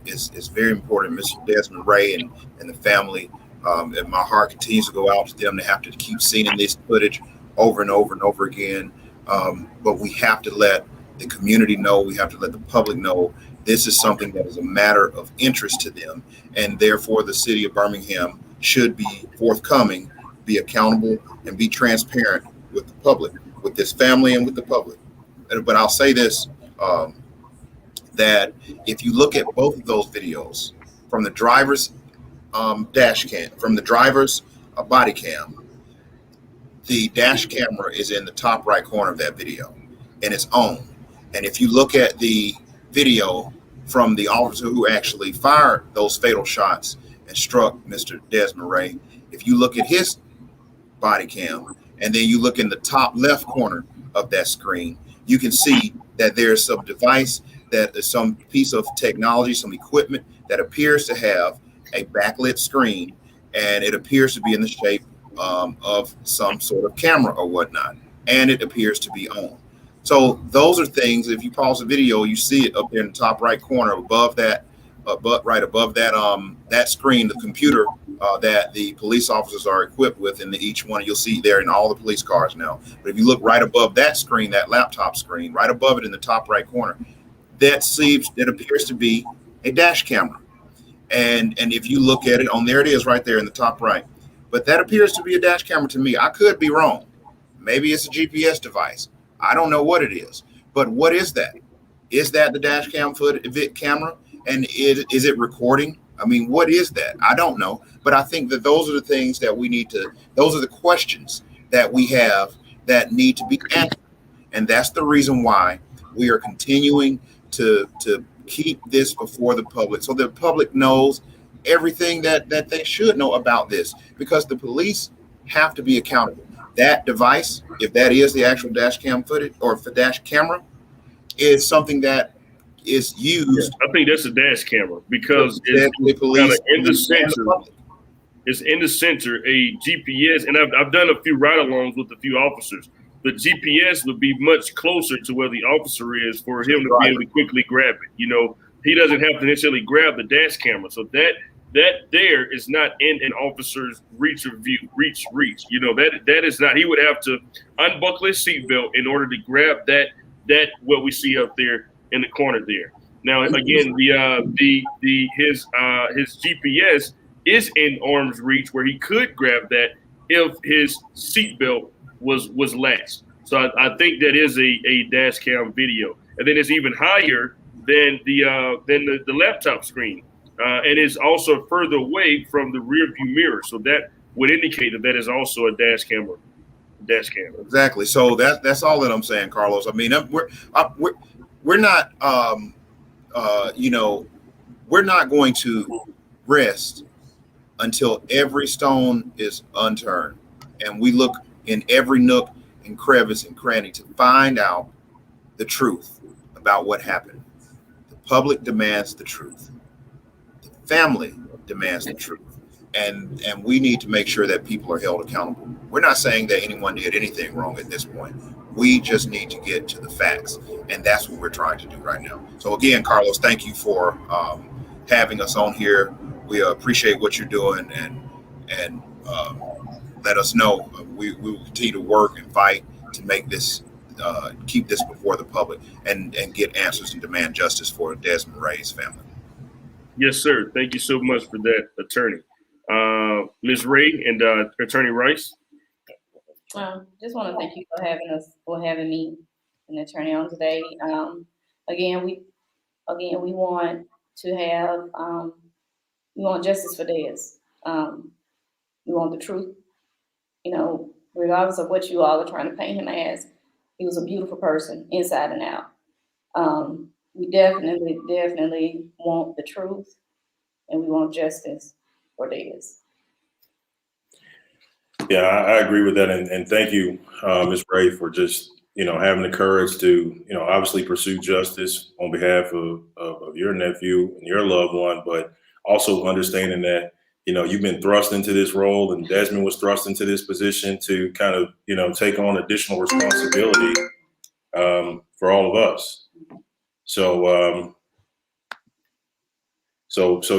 is very important. Mr. Desmon Ray and the family. And my heart continues to go out to them to have to keep seeing this footage over and over and over again. But we have to let the community know, we have to let the public know this is something that is a matter of interest to them. And therefore, the city of Birmingham should be forthcoming, be accountable, and be transparent with the public, with this family and with the public. But I'll say this, that if you look at both of those videos from the driver's dash cam, from the driver's body cam, the dash camera is in the top right corner of that video, and it's on. And if you look at the video from the officer who actually fired those fatal shots and struck Mr. Desmon Ray, if you look at his body cam, and then you look in the top left corner of that screen, you can see that there's some device, that there's some piece of technology, some equipment that appears to have a backlit screen, and it appears to be in the shape of some sort of camera or whatnot, and it appears to be on. So those are things, if you pause the video, you see it up there in the top right corner above that, right above that that screen, the computer that the police officers are equipped with in each one. You'll see there in all the police cars now. But if you look right above that screen, that laptop screen, right above it in the top right corner, that appears to be a dash camera. And if you look at it, there it is right there in the top right. But that appears to be a dash camera to me. I could be wrong. Maybe it's a GPS device. I don't know what it is. But what is that? Is that the dash cam camera? And is it recording? I mean, what is that? I don't know. But I think that those are the things that we need to, those are the questions that we have that need to be answered. And that's the reason why we are continuing to keep this before the public, so the public knows everything that they should know about this, because the police have to be accountable. That device, if that is the actual dash cam footage or the dash camera, is something that is used. I think that's a dash camera, because it's in the center. It's in the center, a GPS, and I've done a few ride-alongs with a few officers. The GPS would be much closer to where the officer is for him to be able to quickly grab it. He doesn't have to necessarily grab the dash camera. So that there is not in an officer's reach of view, reach. That is not. He would have to unbuckle his seatbelt in order to grab that what we see up there in the corner there. Now again, his GPS is in arm's reach where he could grab that if his seatbelt was latched. So I think that is a dash cam video, and then it's even higher than the laptop screen, and it's also further away from the rear view mirror. So that would indicate that is also a dash camera. Exactly. So that's all that I'm saying, Carlos. I mean, we're not we're not going to rest until every stone is unturned, and we look in every nook and crevice and cranny to find out the truth about what happened. The public demands the truth. The family demands the truth. And we need to make sure that people are held accountable. We're not saying that anyone did anything wrong at this point. We just need to get to the facts. And that's what we're trying to do right now. So again, Carlos, thank you for having us on here. We appreciate what you're doing, and let us know. We will continue to work and fight to make this, keep this before the public, and get answers and demand justice for Desmon Ray's family. Yes, sir. Thank you so much for that, Attorney. Ms. Ray and Attorney Rice. Just want to thank you for having me, an attorney, on today. Again, we want to have, we want justice for Dez. We want the truth. You know, regardless of what you all are trying to paint him as, he was a beautiful person inside and out. We definitely want the truth, and we want justice for Dez. Yeah, I agree with that, and thank you, Ms. Ray, for just having the courage to obviously pursue justice on behalf of your nephew and your loved one, but also understanding that you've been thrust into this role, and Desmond was thrust into this position to kind of take on additional responsibility for all of us. So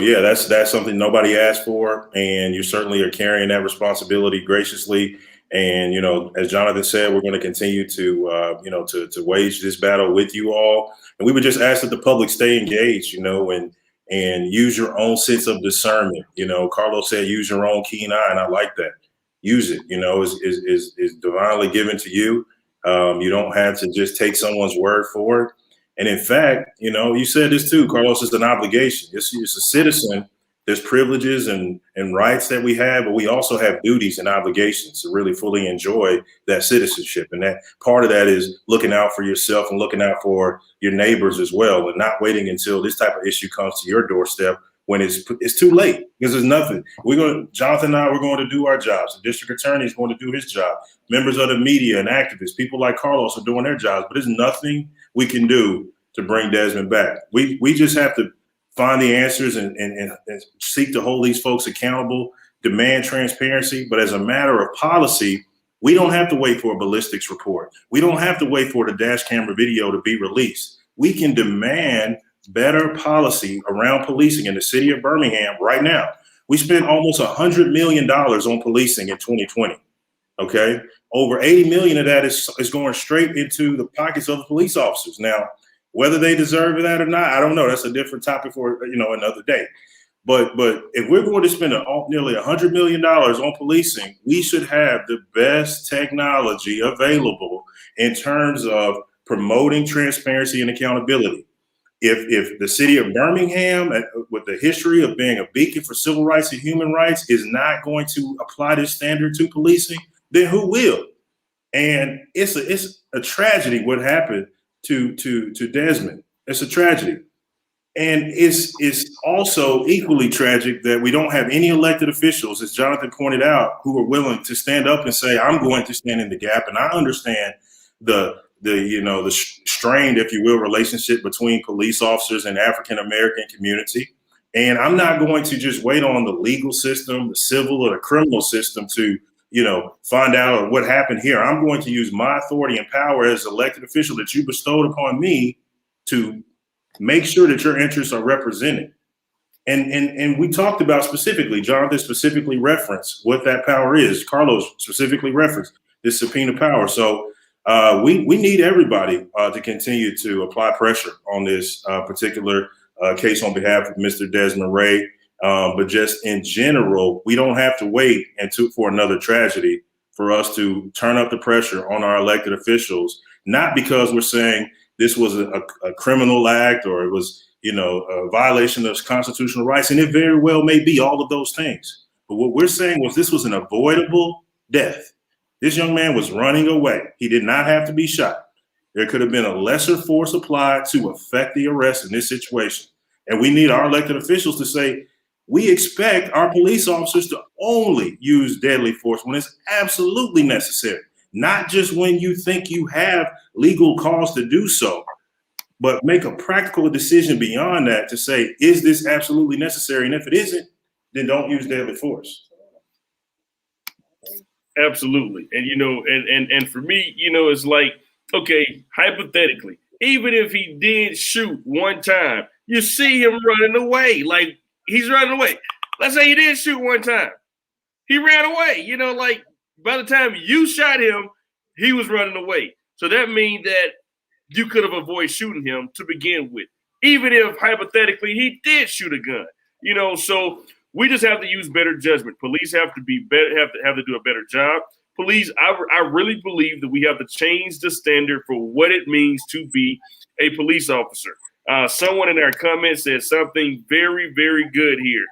yeah, that's something nobody asked for, and you certainly are carrying that responsibility graciously. And as Johnathan said, we're going to continue to to wage this battle with you all. And we would just ask that the public stay engaged, and use your own sense of discernment. Carlos said, use your own keen eye, and I like that. Use it. Is divinely given to you. You don't have to just take someone's word for it. And in fact, you said this too, Carlos, it's an obligation. It's a citizen. There's privileges and rights that we have, but we also have duties and obligations to really fully enjoy that citizenship. And that part of that is looking out for yourself and looking out for your neighbors as well, and not waiting until this type of issue comes to your doorstep when it's too late, because there's nothing. Johnathan and I, we're going to do our jobs. The district attorney is going to do his job. Members of the media and activists, people like Carlos, are doing their jobs, but there's nothing we can do to bring Desmond back. We just have to find the answers and seek to hold these folks accountable, demand transparency. But as a matter of policy, we don't have to wait for a ballistics report. We don't have to wait for the dash camera video to be released. We can demand better policy around policing in the city of Birmingham right now. We spent almost $100 million on policing in 2020. Okay, over 80 million of that is going straight into the pockets of the police officers. Now, whether they deserve that or not, I don't know. That's a different topic for another day. But if we're going to spend nearly $100 million on policing, we should have the best technology available in terms of promoting transparency and accountability. If the city of Birmingham, with the history of being a beacon for civil rights and human rights, is not going to apply this standard to policing, then who will? And it's a tragedy what happened to Desmond. It's a tragedy. And it's also equally tragic that we don't have any elected officials, as Johnathan pointed out, who are willing to stand up and say, I'm going to stand in the gap. And I understand the strained, if you will, relationship between police officers and African-American community. And I'm not going to just wait on the legal system, the civil or the criminal system to find out what happened here. I'm going to use my authority and power as elected official that you bestowed upon me to make sure that your interests are represented. And we talked about specifically, Johnathan specifically referenced what that power is. Carlos specifically referenced this subpoena power. So we need everybody to continue to apply pressure on this particular case on behalf of Mr. Desmon Ray. But just in general, we don't have to wait for another tragedy for us to turn up the pressure on our elected officials, not because we're saying this was a criminal act or it was, a violation of constitutional rights. And it very well may be all of those things. But what we're saying was this was an avoidable death. This young man was running away. He did not have to be shot. There could have been a lesser force applied to effect the arrest in this situation. And we need our elected officials to say, we expect our police officers to only use deadly force when it's absolutely necessary, not just when you think you have legal cause to do so, but make a practical decision beyond that to say, is this absolutely necessary? And if it isn't, then don't use deadly force. Absolutely. And and for me, it's like, okay, hypothetically, even if he did shoot one time, you see him running away. Like, he's running away. Let's say he did shoot one time. He ran away. Like, by the time you shot him, he was running away. So that means that you could have avoided shooting him to begin with, even if hypothetically he did shoot a gun. So we just have to use better judgment. Police have to be better, have to do a better job. Police, I really believe that we have to change the standard for what it means to be a police officer. Someone in our comments said something very, very good here.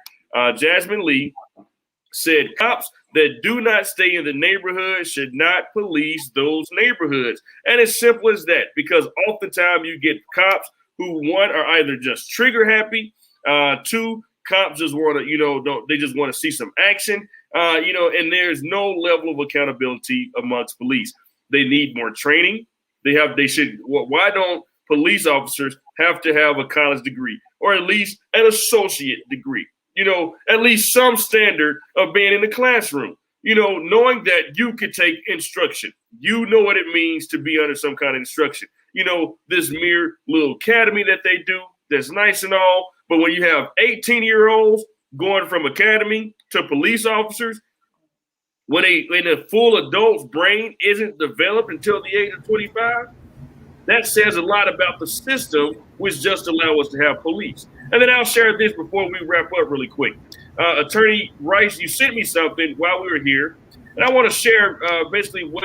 Jasmine Lee said, cops that do not stay in the neighborhood should not police those neighborhoods. And it's simple as that, because oftentimes you get cops who, one, are either just trigger happy, two, cops just want to, they just want to see some action, and there's no level of accountability amongst police. They need more training. Why don't police officers have to have a college degree or at least an associate degree? At least some standard of being in the classroom, knowing that you could take instruction. You know what it means to be under some kind of instruction. This mere little academy that they do, that's nice and all. But when you have 18-year-olds going from academy to police officers, when a full adult's brain isn't developed until the age of 25, that says a lot about the system, which just allow us to have police. And then I'll share this before we wrap up really quick. Attorney Rice, you sent me something while we were here, and I want to share basically what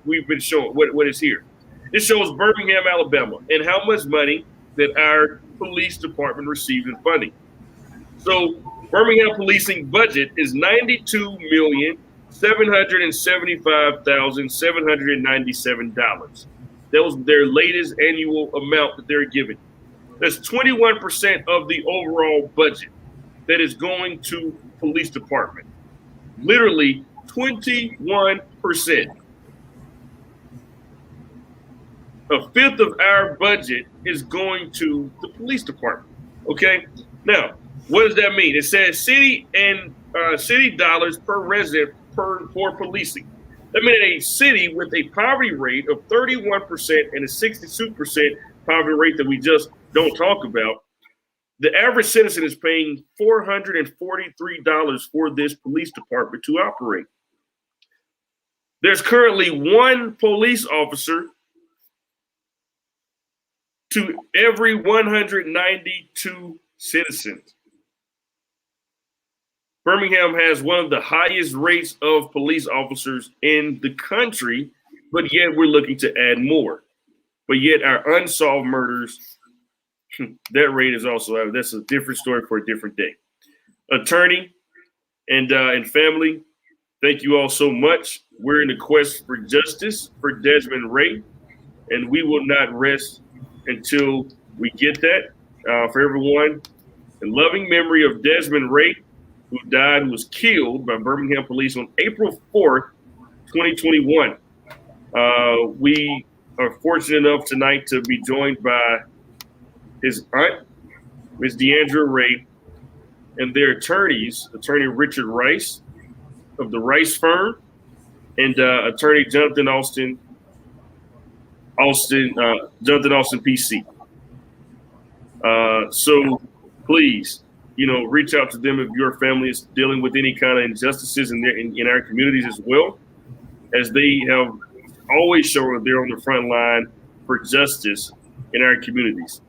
we've been showing, what is here. It shows Birmingham, Alabama, and how much money that our police department received in funding. So Birmingham policing budget is $92,775,797. That was their latest annual amount that they're giving. That's 21% of the overall budget that is going to police department. Literally 21%. A fifth of our budget is going to the police department. Okay. Now, what does that mean? It says city dollars per resident for policing. That means a city with a poverty rate of 31% and a 62% poverty rate that we just don't talk about. The average citizen is paying $443 for this police department to operate. There's currently one police officer to every 192 citizens. Birmingham has one of the highest rates of police officers in the country, but yet we're looking to add more. But yet our unsolved murders, that rate is also, that's a different story for a different day. Attorney and family, thank you all so much. We're in the quest for justice for Desmon Ray, and we will not rest until we get that. For everyone, in loving memory of Desmon Ray, who was killed by Birmingham Police on April 4th, 2021. We are fortunate enough tonight to be joined by his aunt, Ms. Deandra Ray, and their attorneys, Attorney Richard Rice of the Rice firm, and Attorney Johnathan Austin PC. So please, reach out to them if your family is dealing with any kind of injustices in our communities as well, as they have always shown that they're on the front line for justice in our communities.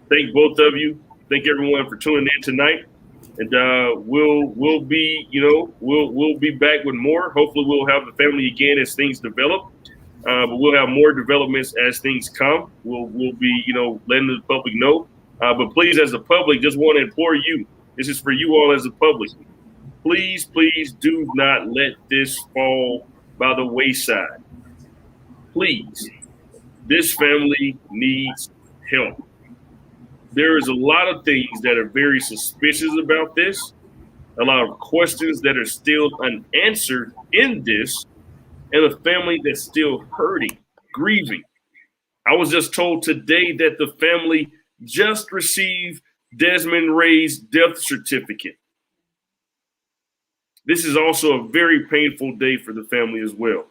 Thank both of you. Thank everyone for tuning in tonight, and we'll be back with more. Hopefully, we'll have the family again as things develop, but we'll have more developments as things come. We'll be letting the public know. But please, as the public, just want to implore you. This is for you all as the public. Please, please do not let this fall by the wayside. Please, this family needs help. There is a lot of things that are very suspicious about this, a lot of questions that are still unanswered in this, and a family that's still hurting, grieving. I was just told today that the family just received Desmon Ray's death certificate. This is also a very painful day for the family as well.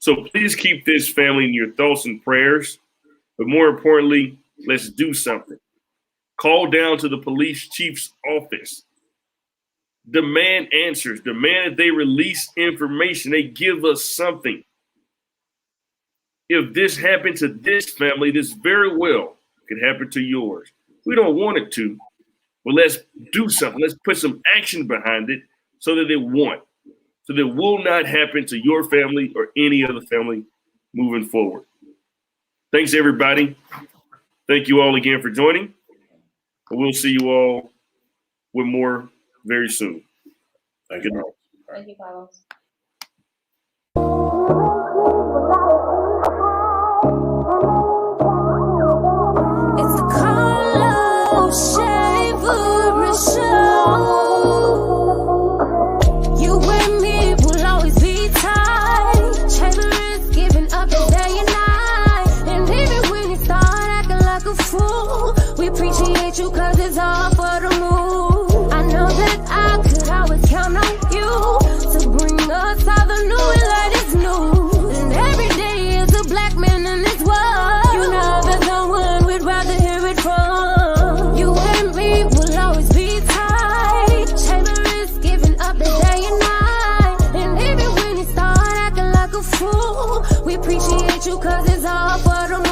So please keep this family in your thoughts and prayers. But more importantly, let's do something. Call down to the police chief's office. Demand answers. Demand that they release information. They give us something. If this happened to this family, this very well could happen to yours. We don't want it to, but let's do something. Let's put some action behind it so that it won't. So that it will not happen to your family or any other family moving forward. Thanks, everybody. Thank you all again for joining. We'll see you all with more very soon. Thank you. Thank you, Carlos. It's the Carlos Shaver Show. You and me will always be tight. Shaver is giving up his day and night. And even when you start acting like a fool, we appreciate you cause it's all for the move. I know that I could always count on you to bring us all the new and latest news. And every day is a black man in this world. You know there's no one we'd rather hear it from. You and me will always be tight. Shaver is giving up the day and night. And even when you start acting like a fool, we appreciate you cause it's all for the